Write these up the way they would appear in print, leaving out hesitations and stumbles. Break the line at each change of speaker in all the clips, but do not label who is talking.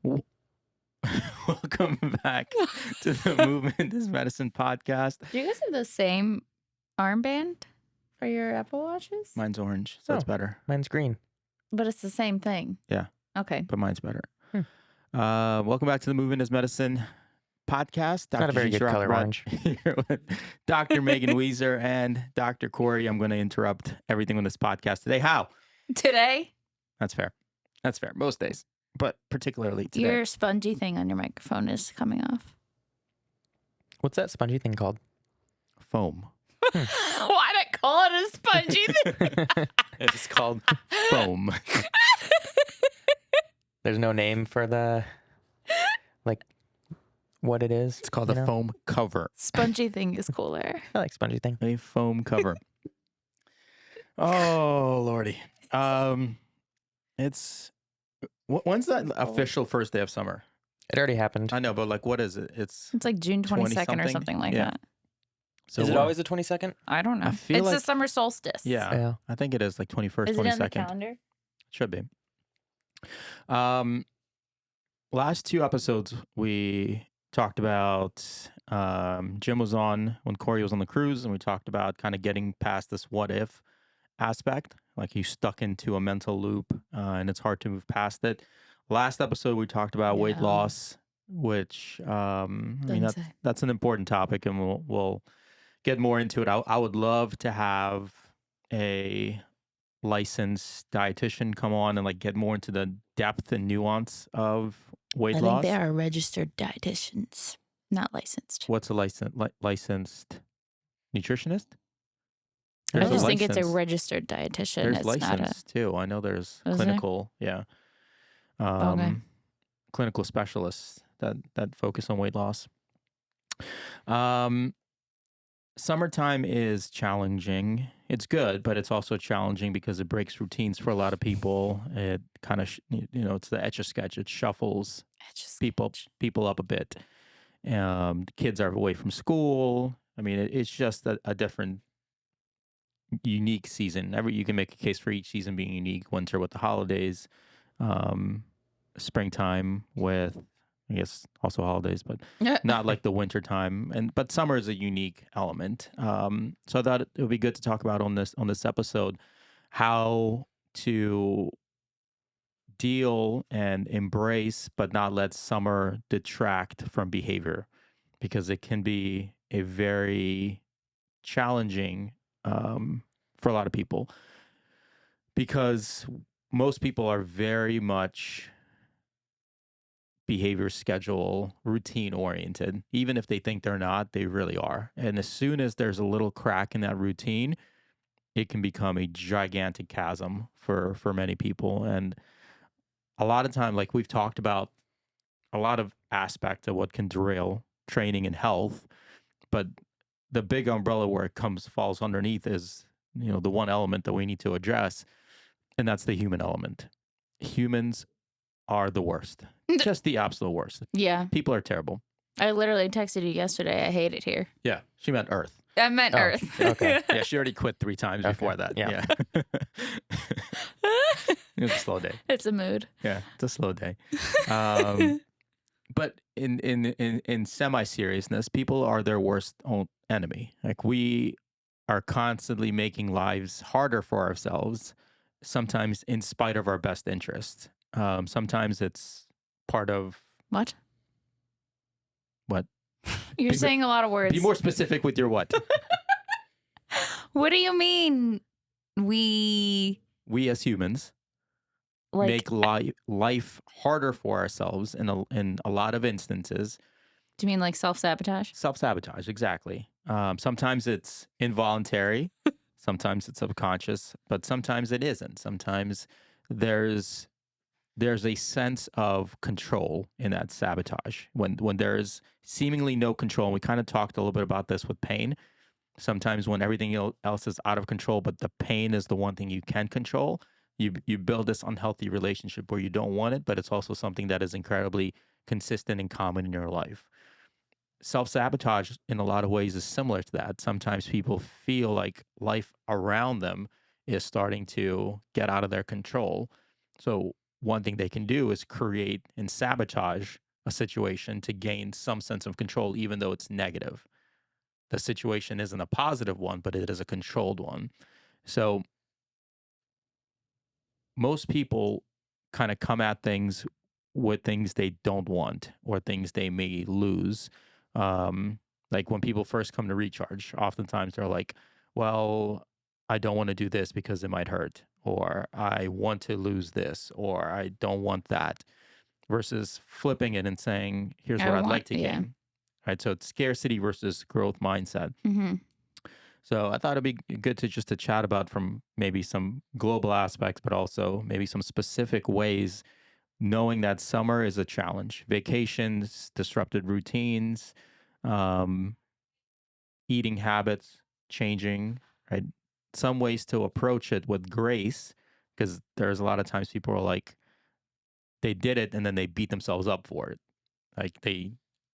W- Welcome back to the Movement is Medicine podcast.
Do you guys have the same armband for your Apple Watches?
Mine's orange, so that's better.
Mine's green.
But it's the same thing.
Yeah.
Okay.
But mine's better. Welcome back to the Movement is Medicine podcast.
Not a very good color, orange.
Here with Dr. Megan Weezer and Dr. Corey. I'm going to interrupt everything on this podcast today. How?
Today?
That's fair. That's fair. Most days, but particularly today.
Your spongy thing on your microphone is coming off.
What's that spongy thing called?
Foam.
Why not call it a spongy thing?
It's called foam.
There's no name for the, like, what it is.
It's called a foam cover.
Spongy thing is cooler.
I like spongy thing.
A foam cover. Oh, Lordy. When's that official first day of summer?
It already happened.
I know, but like, what is it? It's
like June 22nd
20-something?
or something like
Yeah.
that.
so
Is it
what-
always the 22nd?
I don't know.
I feel
It's the
like-
summer solstice.
Yeah, I think it is like 21st,
Is it on the
22nd.
calendar?
Should be. Last two episodes we talked about. Jim was on when Corey was on the cruise, and we talked about kind of getting past this what if aspect, like you stuck into a mental loop, and it's hard to move past it. Last episode we talked about weight
Yeah.
loss, which I mean that's an important topic, and we'll get more into it. I would love to have a licensed dietitian come on and like get more into the depth and nuance of weight
I
loss.
think they are registered dietitians, not licensed.
What's a licensed nutritionist?
I
There's a
just think it's a
license-
registered dietitian.
There's
It's
license too. I know there's
Is there?
clinical, yeah,
Okay.
clinical specialists that focus on weight loss. Summertime is challenging. It's good, but it's also challenging because it breaks routines for a lot of people. It kind of, it's the etch a sketch. It shuffles people up a bit. Kids are away from school. I mean, it's just a different, unique season. You can make a case for each season being unique. Winter with the holidays, springtime with, I guess, also holidays, but not like the winter time. But summer is a unique element. So I thought it would be good to talk about on this episode how to deal and embrace, but not let summer detract from behavior, because it can be a very challenging for a lot of people, because most people are very much behavior, schedule, routine oriented. Even if they think they're not, they really are. And as soon as there's a little crack in that routine, it can become a gigantic chasm for many people. And a lot of time, like we've talked about, a lot of aspects of what can derail training and health, but the big umbrella where it falls underneath is, the one element that we need to address, and that's the human element. Humans are the worst. Just the absolute worst.
Yeah.
People are terrible.
I literally texted you yesterday. I hate it here.
Yeah. She meant Earth.
I meant Earth.
Okay.
Yeah. She already quit 3 times before that.
Yeah.
It's a slow day.
It's a mood.
Yeah. It's a slow day. But in semi-seriousness, people are their worst own enemy. Like, we are constantly making lives harder for ourselves, sometimes in spite of our best interests. Sometimes it's part of
What?
What?
You're saying a lot of words.
Be more specific with your what.
What do you mean? We
as humans
like?
make life harder for ourselves in a lot of instances.
Do you mean like self-sabotage?
Self-sabotage, exactly. Sometimes it's involuntary, sometimes it's subconscious, but sometimes it isn't. Sometimes there's a sense of control in that sabotage. When there's seemingly no control, and we kind of talked a little bit about this with pain. Sometimes when everything else is out of control, but the pain is the one thing you can control, you build this unhealthy relationship where you don't want it, but it's also something that is incredibly consistent and common in your life. Self-sabotage in a lot of ways is similar to that. Sometimes people feel like life around them is starting to get out of their control. So one thing they can do is create and sabotage a situation to gain some sense of control, even though it's negative. The situation isn't a positive one, but it is a controlled one. So most people kind of come at things with things they don't want or things they may lose. Um, like when people first come to recharge, oftentimes they're like, well, I don't want to do this because it might hurt, or I want to lose this, or I don't want that, versus flipping it and saying, here's
I
what I'd
want,
like to
yeah.
gain. Right. So it's scarcity versus growth mindset.
Mm-hmm.
So I thought it'd be good to just to chat about from maybe some global aspects, but also maybe some specific ways, knowing that summer is a challenge. Vacations, disrupted routines, um, eating habits changing, right? Some ways to approach it with grace, because there's a lot of times people are like, they did it and then they beat themselves up for it. Like they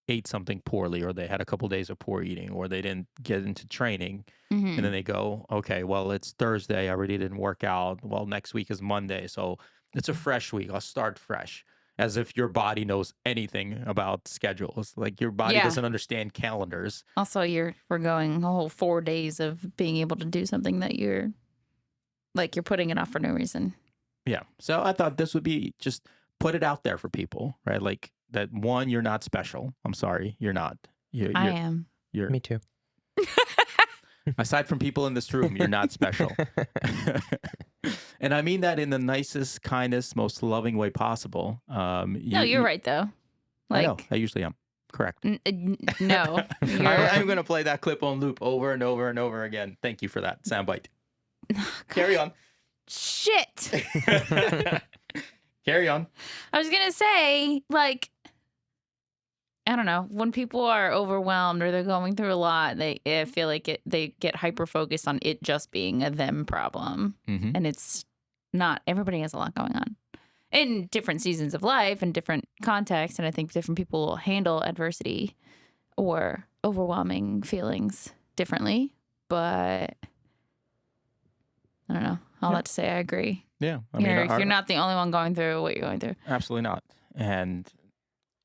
ate something poorly, or they had a couple days of poor eating, or they didn't get into training. And
Mm-hmm.
then they go, okay, well, it's Thursday. I already didn't work out. Well, next week is Monday. So it's a fresh week. I'll start fresh. As if your body knows anything about schedules. Like your body
Yeah.
doesn't understand calendars.
Also, you're forgoing a whole 4 days of being able to do something that you're putting it off for no reason.
Yeah. So I thought this would be just put it out there for people, right? Like that one, you're not special. I'm sorry, you're not. You're,
I
you're,
am.
you're
Me too.
aside from people in this room, you're not special. And I mean that in the nicest, kindest, most loving way possible.
No, you're right though.
I know.
Like,
I usually am. Correct.
no, you're.
I'm going to play that clip on loop over and over and over again. Thank you for that soundbite. Carry on.
Shit.
Carry on.
I was gonna say, like, I don't know, when people are overwhelmed or they're going through a lot, I feel like they get hyper focused on it just being a them problem,
Mm-hmm.
and it's not. Everybody has a lot going on in different seasons of life and different contexts, and I think different people will handle adversity or overwhelming feelings differently. But I don't know. All
Yeah.
that to say, I agree.
Yeah. I
You're not the only one going through what you're going through.
absolutely not. And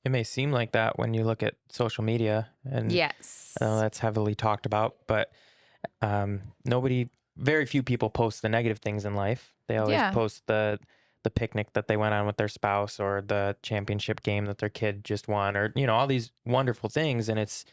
It may seem like that when you look at social media, and
Yes.
I know that's heavily talked about, but very few people post the negative things in life. They always
Yeah.
post the picnic that they went on with their spouse, or the championship game that their kid just won, or all these wonderful things. And
It's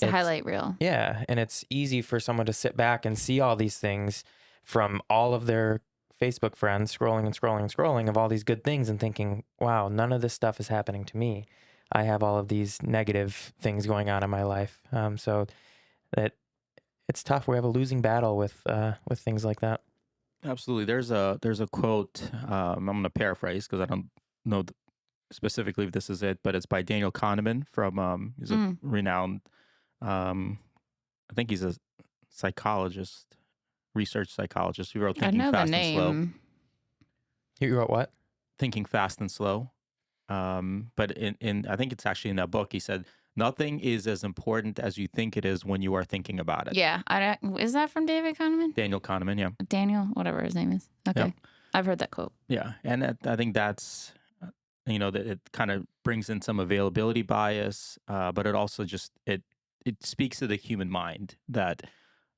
a highlight reel.
yeah, and it's easy for someone to sit back and see all these things from all of their Facebook friends, scrolling and scrolling and scrolling of all these good things, and thinking, wow, none of this stuff is happening to me. I have all of these negative things going on in my life. So that it's tough. We have a losing battle with things like that.
absolutely, there's a quote. I'm going to paraphrase because I don't know specifically if this is it, but it's by Daniel Kahneman from he's a renowned. I think he's a psychologist, research psychologist. He wrote
I
Thinking
know the
Fast and Slow.
name.
You wrote what?
Thinking Fast and Slow. But in I think it's actually in that book, he said, nothing is as important as you think it is when you are thinking about it.
Yeah. Is that from David Kahneman?
Daniel Kahneman, yeah.
Daniel, whatever his name is. Okay.
Yep.
I've heard that quote.
Yeah. And I think that's, that it kind of brings in some availability bias, but it also just, it speaks to the human mind that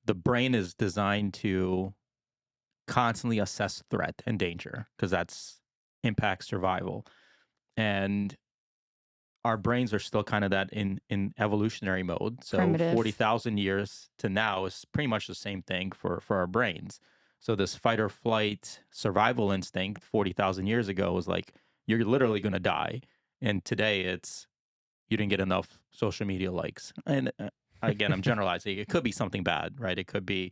the brain is designed to constantly assess threat and danger because that's impacts survival. And our brains are still kind of that in evolutionary mode. So
Primitive.
40,000 years to now is pretty much the same thing for our brains. So this fight or flight survival instinct 40,000 years ago was like, you're literally going to die. And today it's, you didn't get enough social media likes. And again, I'm generalizing. It could be something bad, right? It could be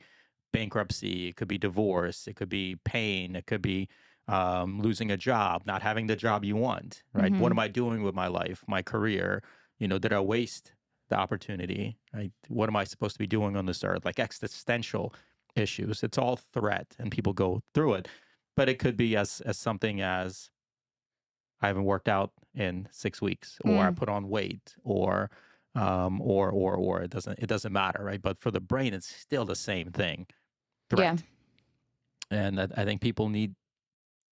bankruptcy. It could be divorce. It could be pain. It could be losing a job, not having the job you want, right? What am I doing with my life, my career? Did I waste the opportunity? Right? What am I supposed to be doing on this earth? Like existential issues. It's all threat, and people go through it. But it could be as something as I haven't worked out in 6 weeks, or I put on weight, or it doesn't matter, right? But for the brain, it's still the same thing, threat.
Yeah.
And I think people need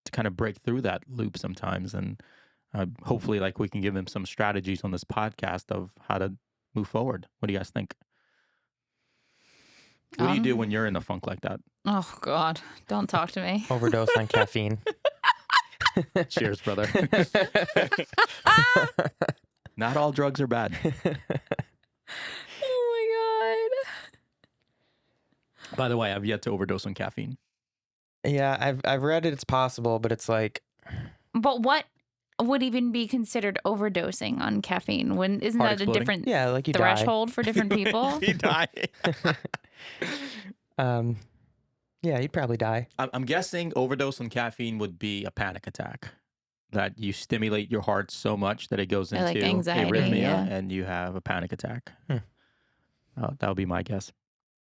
kind of break through that loop sometimes. And hopefully, like, we can give him some strategies on this podcast of how to move forward. What do you guys think? What do you do when you're in a funk like that?
Oh God, don't talk to me.
Overdose on caffeine.
Cheers, brother. Not all drugs are bad.
Oh my God.
By the way, I've yet to overdose on caffeine.
Yeah, I've read it's possible, but it's like,
But what would even be considered overdosing on caffeine? Isn't
Heart
that a
exploding.
different
yeah, like you
threshold for different people?
You die.
die. Yeah, you'd probably die.
I'm guessing overdose on caffeine would be a panic attack. That you stimulate your heart so much that it goes
Or
into
like anxiety,
arrhythmia
yeah.
and you have a panic attack.
Hmm.
That would be my guess.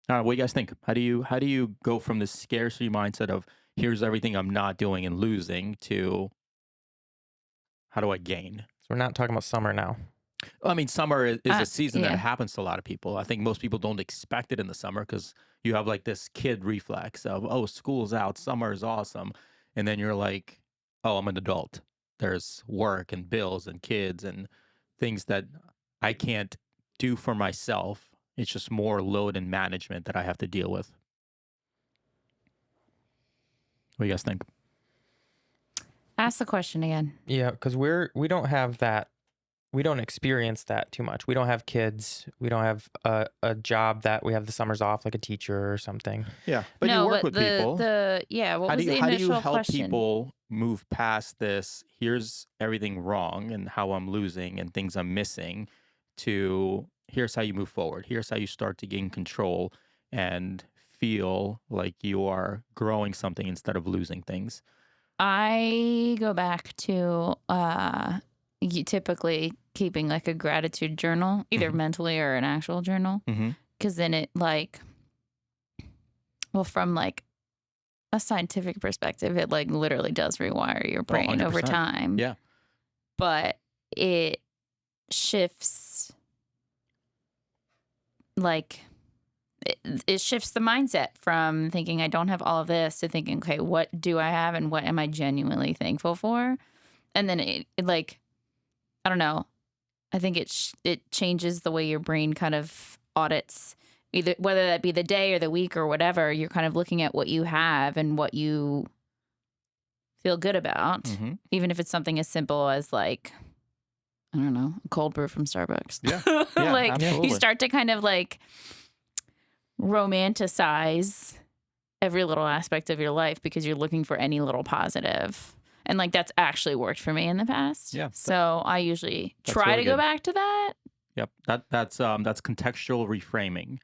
What do you guys think? How do you go from this scarcity mindset of here's everything I'm not doing and losing to how do I gain?
So we're not talking about summer now.
I mean, summer is a season
yeah.
that happens to a lot of people. I think most people don't expect it in the summer because you have like this kid reflex of, oh, school's out, summer is awesome. And then you're like, oh, I'm an adult. There's work and bills and kids and things that I can't do for myself. It's just more load and management that I have to deal with. What do you guys think?
Ask the question again.
Yeah, because we don't have that. We don't experience that too much. We don't have kids. We don't have a job that we have the summers off, like a teacher or something.
Yeah, but you work with people.
What was the
How do
initial
you help
question?
people move past this? Here's everything wrong and how I'm losing and things I'm missing. To here's how you move forward. Here's how you start to gain control and feel like you are growing something instead of losing things.
I go back to typically keeping like a gratitude journal, either mentally or an actual journal, because then it from like a scientific perspective, it like literally does rewire your brain over
100%.
time.
Yeah.
But it shifts it shifts the mindset from thinking I don't have all of this to thinking, okay, what do I have and what am I genuinely thankful for? And then it like, I don't know. I think it changes the way your brain kind of audits, either whether that be the day or the week or whatever. You're kind of looking at what you have and what you feel good about, even if it's something as simple as like, I don't know, a cold brew from Starbucks.
Yeah,
like
absolutely.
you start to kind of like romanticize every little aspect of your life because you're looking for any little positive. And like that's actually worked for me in the past.
Yeah.
So I usually try
really
to go
good.
back to that.
Yep. That's contextual reframing.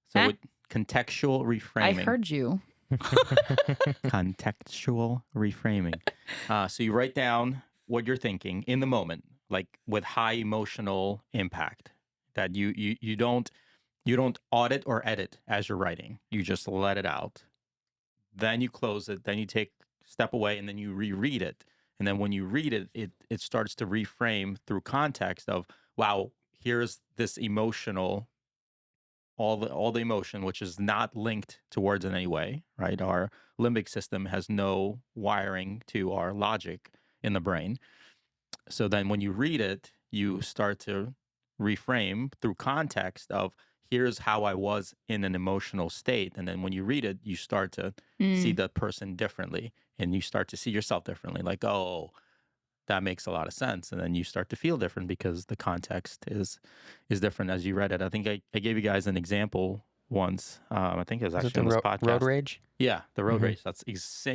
So with contextual reframing.
I heard you.
Contextual reframing. So you write down what you're thinking in the moment, like with high emotional impact. That you don't audit or edit as you're writing. You just let it out. Then you close it. Then you take a step away, and then you reread it. And then when you read it, it starts to reframe through context of, wow, here's this emotional, all the emotion, which is not linked to words in any way, right? Our limbic system has no wiring to our logic in the brain. So then when you read it, you start to reframe through context of, here's how I was in an emotional state. And then when you read it, you start to see the person differently, and you start to see yourself differently. Like, oh, that makes a lot of sense. And then you start to feel different because the context is different as you read it. I think I gave you guys an example once. I think it was actually on this podcast.
Road rage?
Yeah, the road rage. That's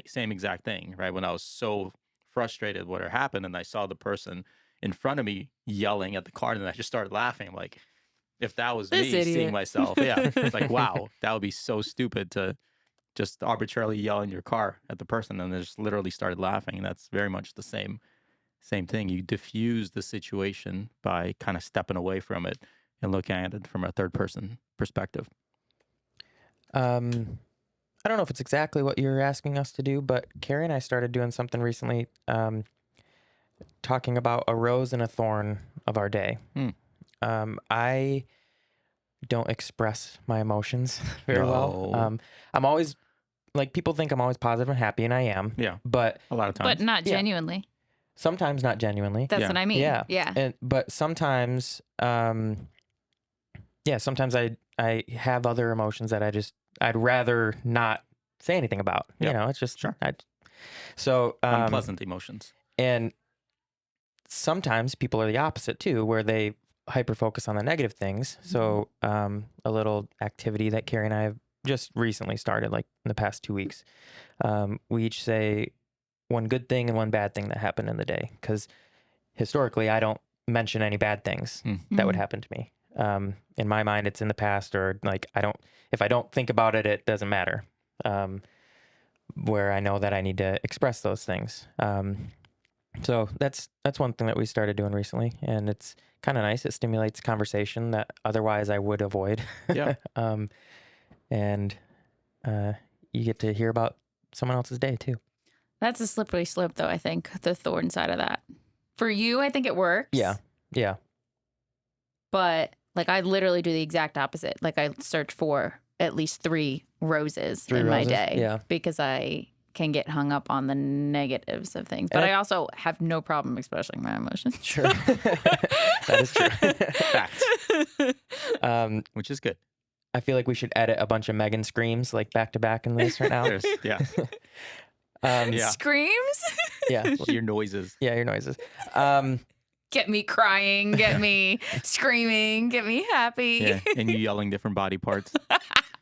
same exact thing, right? When I was so frustrated what had happened and I saw the person in front of me yelling at the car, and I just started laughing. I'm like, if that was
This
me
idiot.
seeing myself, yeah, it's like, wow, that would be so stupid to just arbitrarily yell in your car at the person, and I just literally started laughing. And that's very much the same thing. You diffuse the situation by kind of stepping away from it and looking at it from a third person perspective.
I don't know if it's exactly what you're asking us to do, but Carrie and I started doing something recently, talking about a rose and a thorn of our day. I don't express my emotions very well. I'm always like people think I'm always positive and happy, and I am.
Yeah.
But
A lot of times.
But not
Yeah.
genuinely.
sometimes not genuinely.
That's
Yeah.
what I mean.
Yeah.
Yeah.
But sometimes, sometimes I have other emotions that I'd rather not say anything about.
Yep.
You know, it's just
Sure.
so
Unpleasant emotions.
and sometimes people are the opposite too, where they hyper focus on the negative things. So a little activity that Carrie and I have just recently started, like in the past 2 weeks, we each say one good thing and one bad thing that happened in the day, because historically I don't mention any bad things that would happen to me. In my mind, it's in the past, or like if I don't think about it, it doesn't matter. Where I know that I need to express those things. So that's one thing that we started doing recently, and it's kind of nice. It stimulates conversation that otherwise I would avoid.
Yeah.
And you get to hear about someone else's day too.
That's a slippery slope, though, I think, the thorn side of that. For you, I think it works.
Yeah.
But like I literally do the exact opposite. Like I search for at least 3 roses in my
roses?
day.
Yeah.
Because I can get hung up on the negatives of things. But I also have no problem expressing my emotions.
Sure. That is true.
Fact. Which is good.
I feel like we should edit a bunch of Megan screams like back to back in this right now.
Yeah. Yeah.
Screams?
Yeah.
Your noises.
Yeah, your noises.
Get me crying, get me screaming, get me happy.
Yeah. And you yelling different body parts.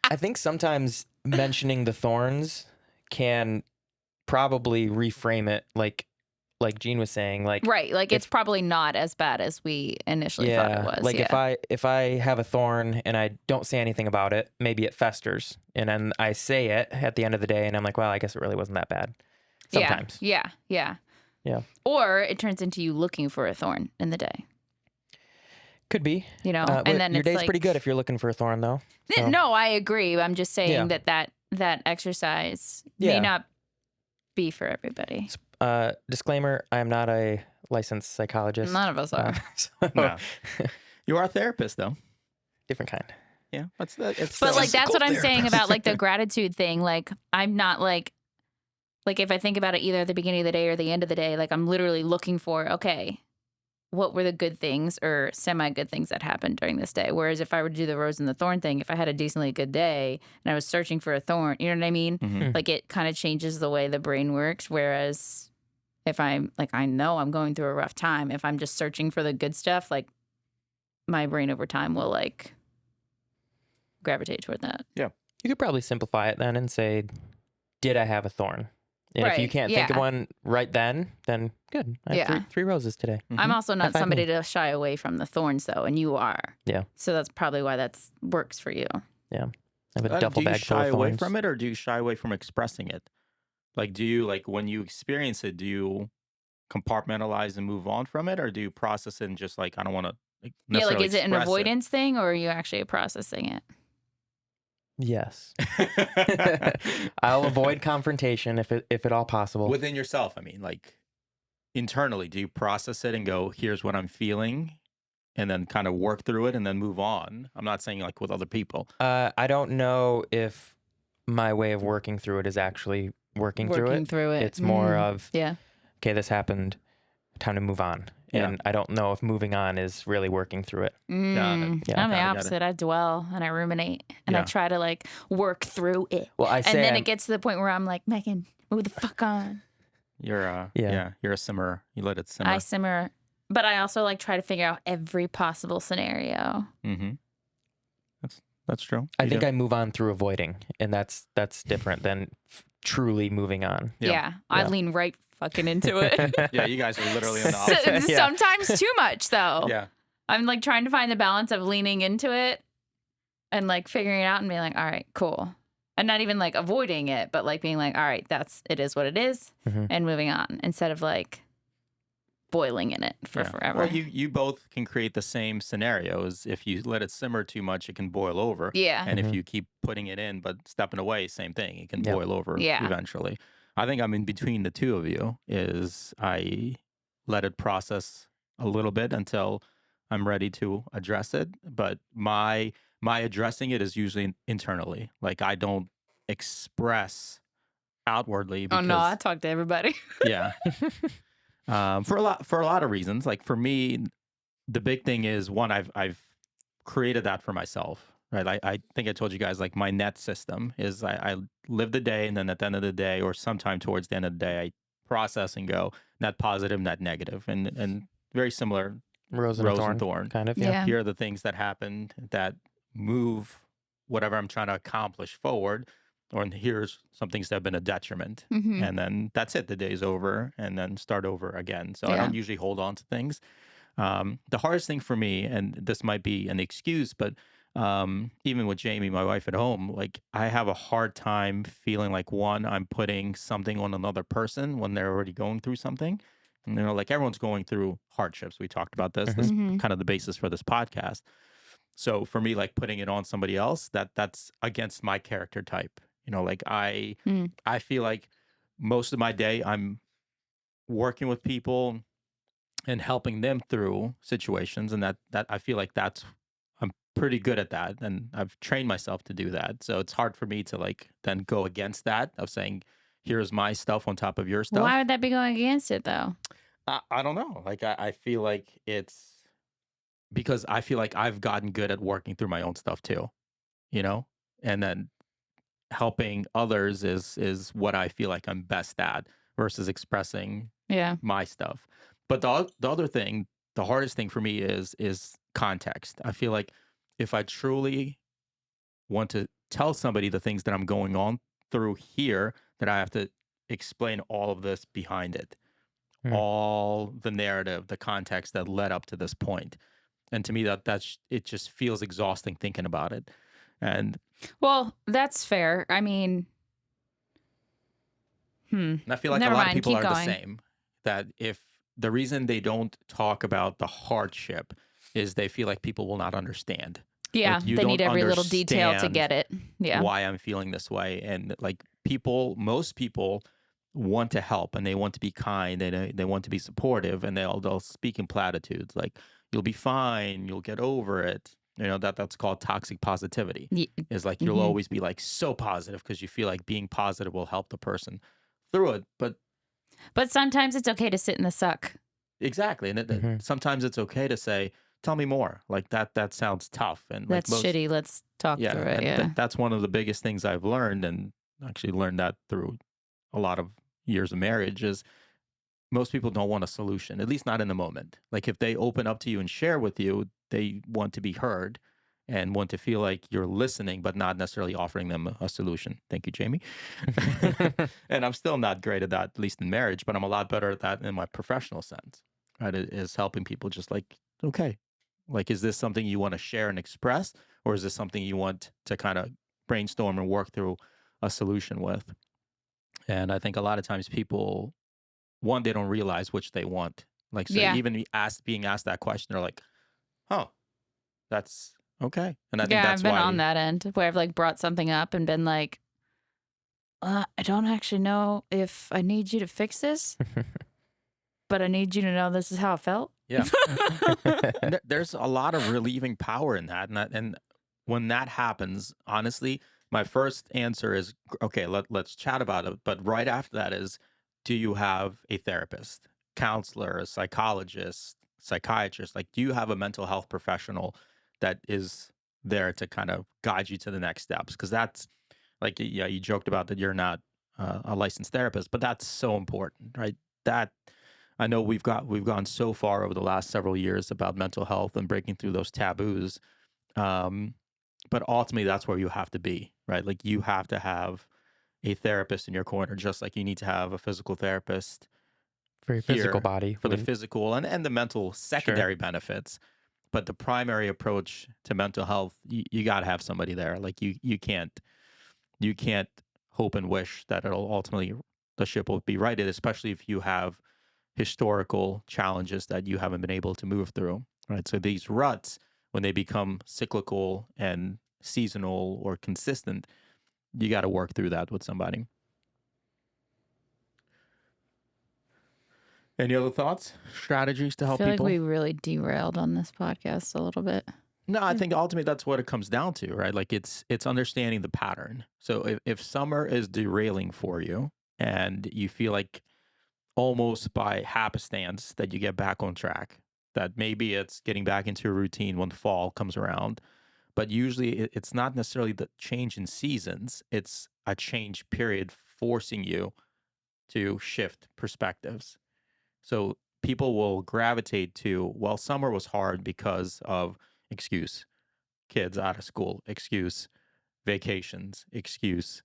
I think sometimes mentioning the thorns can probably reframe it, like Jean was saying, like
Right, like it's probably not as bad as we initially thought it was.
like if I have a thorn and I don't say anything about it, maybe it festers, and then I say it at the end of the day, and I'm like, well, I guess it really wasn't that bad. Sometimes,
Yeah. Or it turns into you looking for a thorn in the day.
could be.
You know,
But
and then
your
it's
day's
like,
pretty good if you're looking for a thorn, though. So.
No, I agree. I'm just saying
Yeah.
that exercise
Yeah.
may not be for everybody.
Disclaimer: I am not a licensed psychologist.
None of us are.
So
No. You are a therapist, though.
different kind.
Yeah. It's
But like that's what I'm saying
therapist.
about like the gratitude thing. Like I'm not like if I think about it either at the beginning of the day or the end of the day, like I'm literally looking for, okay, what were the good things or semi-good things that happened during this day? Whereas if I were to do the rose and the thorn thing, if I had a decently good day and I was searching for a thorn, you know what I mean?
Mhm.
Like it kind of changes the way the brain works. Whereas if I'm like, I know I'm going through a rough time, if I'm just searching for the good stuff, like my brain over time will like gravitate toward that.
You could probably simplify it then and say, "Did I have a thorn?" And if you
Right,
can't think of
yeah.
one right then good. I have
Yeah.
three roses today.
I'm also not
High-five
somebody
me.
to shy away from the thorns, though, and you are.
Yeah.
So that's probably why that's works for you.
I have a duffel
Do you
bag full
shy
of
away
thorns.
from it, or do you shy away from expressing it? Like, do you like when you experience it? Do you compartmentalize and move on from it, or do you process it and just like I don't want to like
Yeah, like
necessarily
is it an
express
avoidance thing, or are you actually processing it?
Yes.
it?
I'll avoid confrontation if at all possible.
Within yourself. I mean, like internally, do you process it and go, "Here's what I'm feeling," and then kind of work through it and then move on? I'm not saying like with other people.
I don't know if my way of working through it is actually working through it. It's more of,
yeah.
okay, this happened, time to move on.
Yeah.
And I don't know if moving on is really working through it.
Got it.
Yeah.
I'm the
Got it.
opposite. I dwell and I ruminate and I
Yeah.
try to like work through it.
Well, I
And
say
then
I'm-
it gets to the point where I'm like, Megan, move the fuck on.
You're a
Yeah.
you're a simmerer. You let it simmer.
I simmer, but I also like try to figure out every possible scenario.
Mm-hmm. That's true.
I
You
think
do.
I move on through avoiding, and that's different than truly moving on.
Yeah. I
Yeah.
lean right fucking into it.
Yeah, you guys are literally on the
So-
opposite.
Yeah.
Sometimes too much though.
Yeah.
I'm like trying to find the balance of leaning into it and like figuring it out and being like, all right, cool. And not even like avoiding it, but like being like, all right, it is what it is,
Mhm.
and moving on instead of like boiling in it for
Yeah.
forever.
Well, you both can create the same scenarios. If you let it simmer too much, it can boil over.
Yeah.
And
Mhm.
if you keep putting it in but stepping away, same thing. It can
Yep.
boil over
Yeah.
eventually. I think I'm in between the two of you. Is I let it process a little bit until I'm ready to address it. But my addressing it is usually internally. Like I don't express outwardly
Oh no, I
because
talk to everybody.
yeah, for a lot of reasons. Like for me, the big thing is one, I've created that for myself. Right. I think I told you guys like my net system is I live the day and then at the end of the day or sometime towards the end of the day I process and go net positive, net negative, and very similar
Rose and a
rose and
thorn,
thorn.
kind of. Yeah.
Yeah.
Here are the things that happened that move whatever I'm trying to accomplish forward, or here's some things that have been a detriment.
Mm-hmm.
And then that's it. The day's over and then start over again. So I
Yeah.
don't usually hold on to things. The hardest thing for me, and this might be an excuse, but even with Jamie, my wife at home, like I have a hard time feeling like one, I'm putting something on another person when they're already going through something. And, like everyone's going through hardships. We talked about this. This
Mhm.
is
Mm-hmm.
kind of the basis for this podcast. So for me, like putting it on somebody else, that's against my character type. Like
Mm.
I feel like most of my day I'm working with people and helping them through situations, and that I feel like that's I'm pretty good at that, and I've trained myself to do that. So it's hard for me to like then go against that of saying, "Here's my stuff on top of your
Why
stuff."
would that be going against it though?
I don't know. Like I feel like it's because I feel like I've gotten good at working through my own stuff too, you know, and then helping others is what I feel like I'm best at versus expressing
Yeah.
my stuff. But the other thing, the hardest thing for me is context. I feel like if I truly want to tell somebody the things that I'm going on through here, that I have to explain all of this behind it,
Mm.
all the narrative, the context that led up to this point. And to me, that's it. Just feels exhausting thinking about it. And
Well, that's fair. I mean,
I feel like a
never
lot of
mind.
people
Keep
are the
going.
same. That if the reason they don't talk about the hardship is they feel like people will not understand.
Yeah,
Like you
they need
don't
every little detail to
understand
get it. Yeah.
why I'm feeling this way. And like most people want to help and they want to be kind and they want to be supportive, and they'll speak in platitudes like you'll be fine, you'll get over it. That's called toxic positivity.
Ye-
Is like you'll
hmm
always be like so positive because you feel like being positive will help the person through it. But
But sometimes it's okay to sit in the suck.
exactly, and
Mhm.
sometimes it's okay to say, "Tell me more." Like that sounds tough, and like
That's
most,
shitty. Let's talk
yeah,
through it.
and
Yeah.
that's one of the biggest things I've learned, and actually learned that through a lot of years of marriage is most people don't want a solution, at least not in the moment. Like if they open up to you and share with you, they want to be heard and want to feel like you're listening, but not necessarily offering them a solution. Thank you, Jamie. And I'm still not great at that, at least in marriage, but I'm a lot better at that in my professional sense. Right? It is helping people just like, okay, like, is this something you want to share and express, or is this something you want to kind of brainstorm and work through a solution with? And I think a lot of times people, one, they don't realize which they want. Like, so
Yeah.
even being asked that question, they're like, "Oh, that's okay." And I think
Yeah. I've
that's
been on
why,
that end where I've like brought something up and been like, I don't actually know if I need you to fix this, but I need you to know this is how I felt.
yeah. And there's a lot of relieving power in that, and when that happens, honestly, my first answer is okay. Let's chat about it. But right after that is, do you have a therapist, counselor, a psychologist, psychiatrist? Like, do you have a mental health professional that is there to kind of guide you to the next steps? Because that's like, yeah, you joked about that you're not a licensed therapist, but that's so important, right? That I know we've gone so far over the last several years about mental health and breaking through those taboos. Um, but ultimately, that's where you have to be, right? Like you have to have a therapist in your corner, just like you need to have a physical therapist
For your physical
here
body.
for the physical and the mental
Sure.
secondary benefits. But the primary approach to mental health, you got to have somebody there. Like you can't hope and wish that it'll ultimately the ship will be righted, especially if you have historical challenges that you haven't been able to move through, right? So these ruts, when they become cyclical and seasonal or consistent, you got to work through that with somebody. Any other thoughts, strategies to
I
help
feel like
people?
we really derailed on this podcast a little bit.
No, I think ultimately that's what it comes down to, right? Like it's understanding the pattern. So if summer is derailing for you and you feel like almost by happenstance that you get back on track, that maybe it's getting back into a routine when fall comes around, but usually it's not necessarily the change in seasons, it's a change period forcing you to shift perspectives. So people will gravitate to, well, summer was hard because of excuse, kids out of school, excuse, vacations, excuse,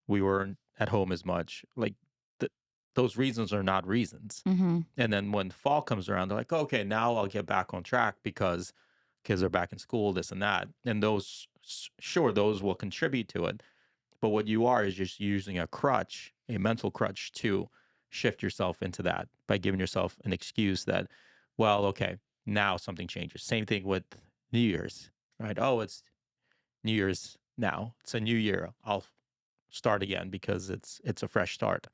we weren't at home as much. Like th- those reasons are not reasons.
Mm-hmm.
And then when fall comes around, they're like, okay, now I'll get back on track because kids are back in school, this and that. And those, sure, those will contribute to it. But what you are is just using a crutch, a mental crutch to shift yourself into that by giving yourself an excuse that, well, okay, now something changes. Same thing with New Year's, right? Oh, it's New Year's now. It's a new year. I'll start again because it's a fresh start.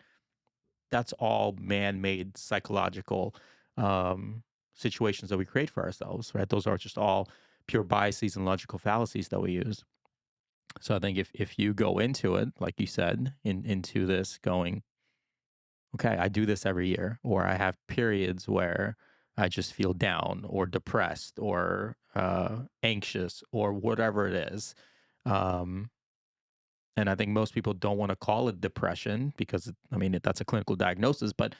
That's all man-made psychological um, situations that we create for ourselves, right? Those are just all pure biases and logical fallacies that we use. So I think if you go into it, like you said, into this going, okay, I do this every year, or I have periods where I just feel down or depressed or anxious or whatever it is. Um, and I think most people don't want to call it depression because, I mean, that's a clinical diagnosis, but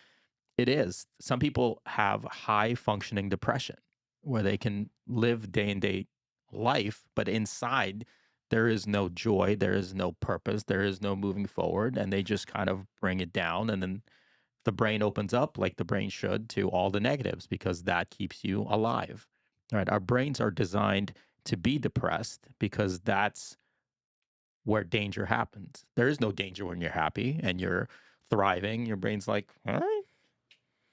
it is. Some people have high functioning depression where they can live day and day life, but inside there is no joy, there is no purpose, there is no moving forward, and they just kind of bring it down. And then the brain opens up like the brain should to all the negatives because that keeps you alive. Right? Our brains are designed to be depressed because that's where danger happens. There is no danger when you're happy and you're thriving. Your brain's like, all right,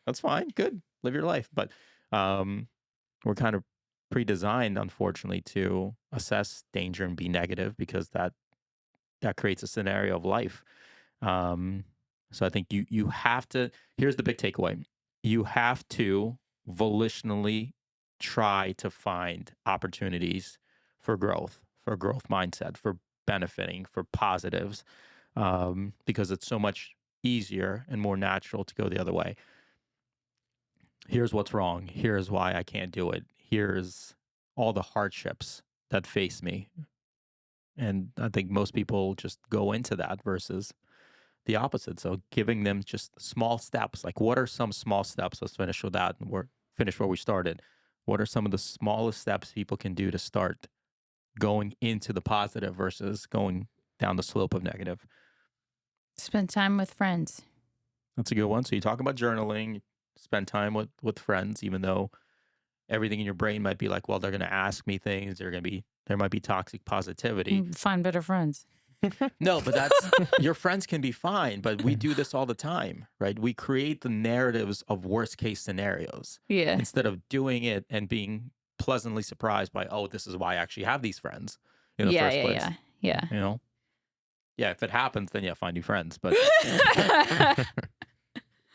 that's fine, good, live your life. But we're kind of pre-designed, unfortunately, to assess danger and be negative because that creates a scenario of life. Um, so I think you have to. Here's the big takeaway: you have to volitionally try to find opportunities for growth mindset, for benefiting, for positives, because it's so much easier and more natural to go the other way. Here's what's wrong. Here's why I can't do it. Here's all the hardships that face me. And I think most people just go into that versus the opposite. So giving them just small steps, like what are some small steps? Let's finish with that and we're finish where we started. What are some of the smallest steps people can do to start going into the positive versus going down the slope of negative?
Spend time with friends.
That's a good one. So you talk about journaling, spend time with friends, even though everything in your brain might be like, well, they're going to ask me things. There might be toxic positivity.
Find better friends.
No, but that's your friends can be fine, but we do this all the time, right? We create the narratives of worst case scenarios
Yeah.
instead of doing it and being pleasantly surprised by, oh, this is why I actually have these friends in the first place.
Yeah.
You know? Yeah, if it happens, then yeah, find new friends. But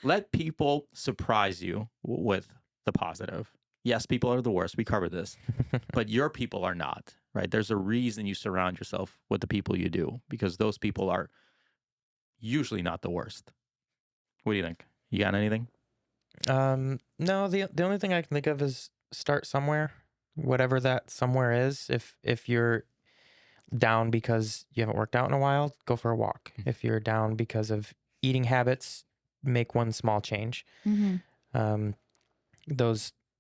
let people surprise you with the positive. Yes, people are the worst. We covered this, but your people are not, right? There's a reason you surround yourself with the people you do because those people are usually not the worst. What do you think? You got anything?
No, the only thing I can think of is start somewhere, whatever that somewhere is. If you're down because you haven't worked out in a while, go for a walk. If you're down because of eating habits, make one small change.
Mm-hmm.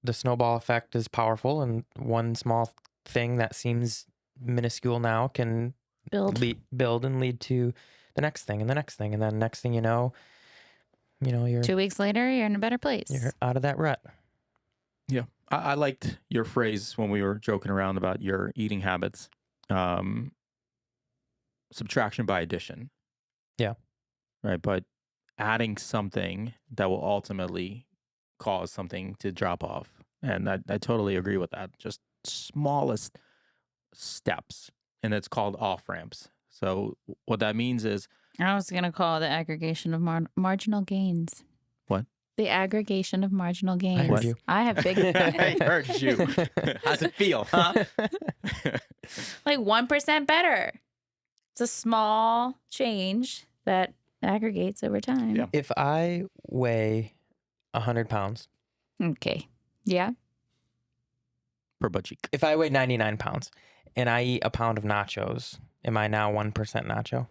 The snowball effect is powerful, and one small thing that seems minuscule now can build and lead to the next thing and the next thing, and then next thing you're
2 weeks later, you're in a better place.
you're out of that rut.
Yeah. I liked your phrase when we were joking around about your eating habits. Subtraction by addition.
Yeah.
Right. But adding something that will ultimately cause something to drop off. And I totally agree with that. Just smallest steps. And it's called off ramps. So what that means is
I was going to call it the aggregation of marginal gains.
what?
The aggregation of marginal gains.
I heard you.
I have big,
I heard you. How's it feel, huh?
like 1% better. It's a small change that aggregates over time.
Yeah.
If I weigh 100 pounds,
Okay. Yeah.
Per butt cheek.
if I weigh 99 pounds and I eat a pound of nachos, am I now 1% nacho?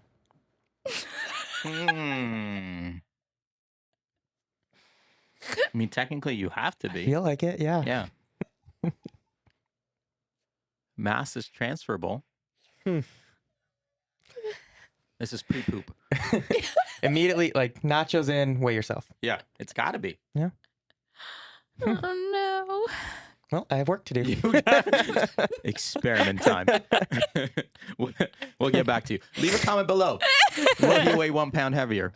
I mean, technically, you have to
I
be.
feel like it, yeah.
Yeah. Mass is transferable.
Hmm.
This is pre-poop.
Immediately, like nachos in, weigh yourself.
Yeah, it's got to be.
Yeah.
Oh no.
Well, I have work to do.
Experiment time. We'll get back to you. Leave a comment below. Will you weigh 1 pound heavier?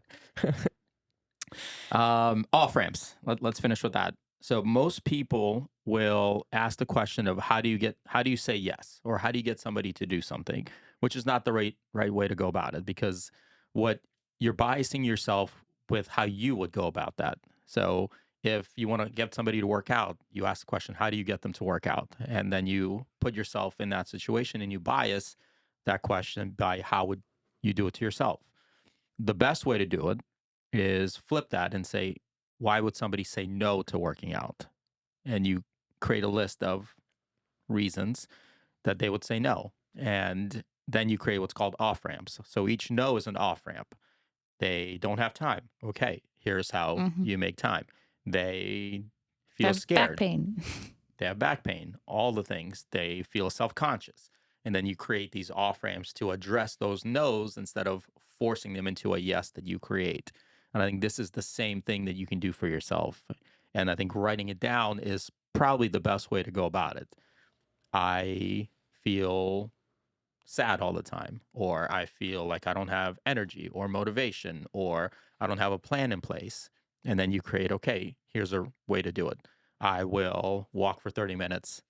Off ramps. Let's finish with that. So most people will ask the question of how do you say yes, or how do you get somebody to do something, which is not the right way to go about it, because what you're biasing yourself with how you would go about that. So if you want to get somebody to work out, you ask the question, how do you get them to work out? And then you put yourself in that situation and you bias that question by how would you do it to yourself. The best way to do it is flip that and say, why would somebody say no to working out? And you create a list of reasons that they would say no. And then you create what's called off ramps. So each no is an off ramp. They don't have time. Okay, here's how you make time. They feel
Have
scared.
back pain.
They have back pain, all the things. They feel self-conscious. And then you create these off ramps to address those no's instead of forcing them into a yes that you create. And I think this is the same thing that you can do for yourself. And I think writing it down is probably the best way to go about it. I feel sad all the time, or I feel like I don't have energy or motivation, or I don't have a plan in place. And then you create, okay, here's a way to do it. I will walk for 30 minutes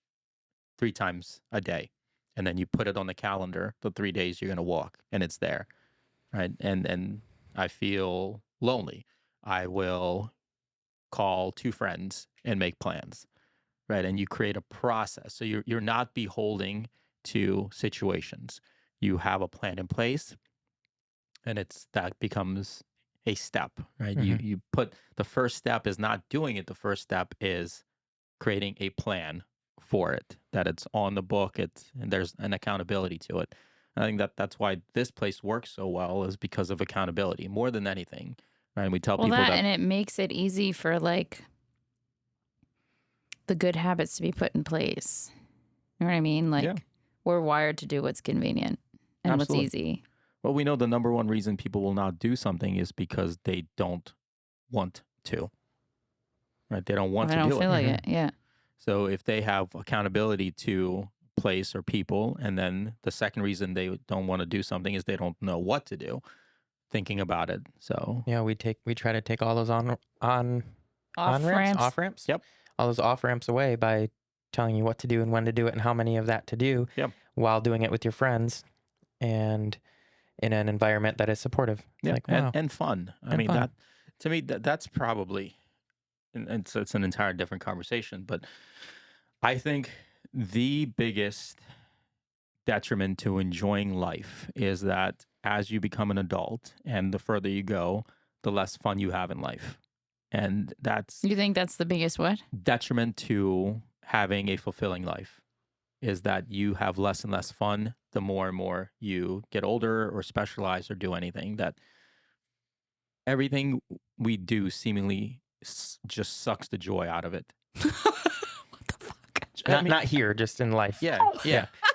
3 times a day. And then you put it on the calendar, the 3 days you're going to walk, and it's there. Right. And I feel lonely. I will call 2 friends and make plans. Right. And you create a process. So you're not beholding to situations. You have a plan in place, and that becomes a step, right? You put the first step is not doing it. The first step is creating a plan for it, that it's on the book, and there's an accountability to it. I think that's why this place works so well, is because of accountability more than anything. Right? And we tell people that,
and it makes it easy for like the good habits to be put in place. You know what I mean? Like,
Yeah.
we're wired to do what's convenient and
Absolutely.
what's easy.
well, we know the number one reason people will not do something is because they don't want to. Right? They don't want
I
to
don't
do
feel
it.
like it. Yeah.
So if they have accountability to place or people, and then the second reason they don't want to do something is they don't know what to do, thinking about it. So
Yeah, we try to take all those on
Off ramps.
off ramps.
Yep.
All those off ramps away by telling you what to do and when to do it and how many of that to do.
Yep.
While doing it with your friends and in an environment that is supportive.
yeah,
Like, wow.
and fun. I
And
mean,
fun.
that to me that's probably, and it's an entire different conversation, but I think the biggest detriment to enjoying life is that as you become an adult and the further you go, the less fun you have in life. And that's
You think that's the biggest what?
detriment to having a fulfilling life, is that you have less and less fun the more and more you get older or specialize or do anything. That everything we do seemingly just sucks the joy out of it.
What the fuck?
Not here, just in life.
Yeah.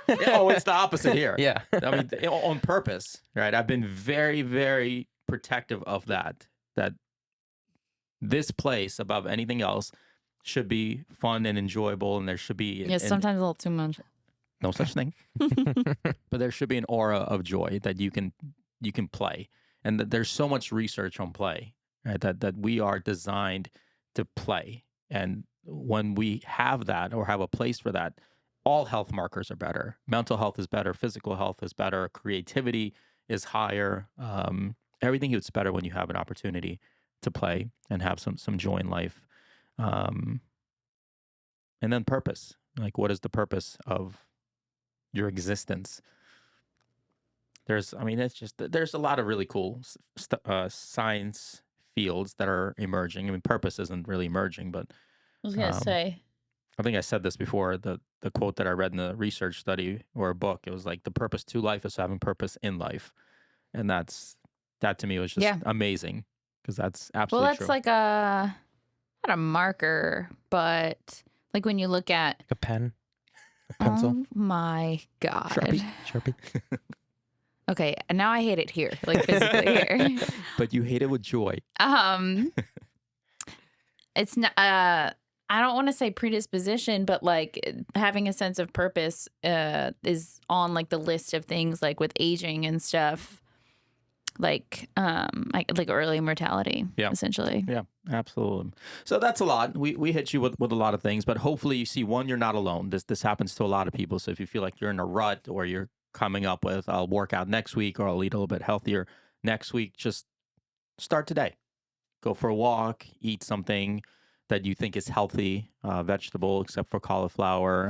Oh, it's the opposite here.
Yeah.
I mean, on purpose, right? I've been very, very protective of that this place above anything else should be fun and enjoyable, and there should be
Yeah, sometimes a little too much.
no such thing, but there should be an aura of joy that you can play, and that there's so much research on play, right? That we are designed to play, and when we have that or have a place for that, all health markers are better. Mental health is better. Physical health is better. Creativity is higher. Everything is better when you have an opportunity to play and have some joy in life. Um, and then purpose. Like, what is the purpose of your existence? It's just there's a lot of really cool science fields that are emerging. I mean, purpose isn't really emerging, but
I was gonna
um,
say,
I think I said this before. The quote that I read in the research study or a book, it was like the purpose to life is having purpose in life, and that to me was just
yeah.
amazing because that's
Well,
absolutely
that's
true.
like a not a marker, but like when you look at,
Like a pen, a pencil,
oh my God.
Sharpie.
Okay, and now I hate it here, like physically here.
But you hate it with joy.
Um, it's not. I don't want to say predisposition, but like having a sense of purpose is on like the list of things, like with aging and stuff, like early mortality,
Yeah.
essentially.
Yeah, absolutely. So that's a lot. We hit you with a lot of things, but hopefully you see one, you're not alone. This happens to a lot of people. So if you feel like you're in a rut or you're coming up with I'll work out next week or I'll eat a little bit healthier next week, just start today. Go for a walk, eat something that you think is healthy, vegetable except for cauliflower,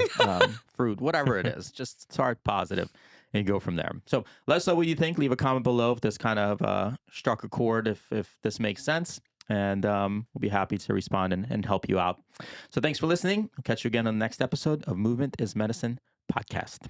fruit, whatever it is. Just start positive and go from there. So let us know what you think. Leave a comment below if this kind of struck a chord, if this makes sense. And we'll be happy to respond and help you out. So thanks for listening. I'll catch you again on the next episode of Movement is Medicine podcast.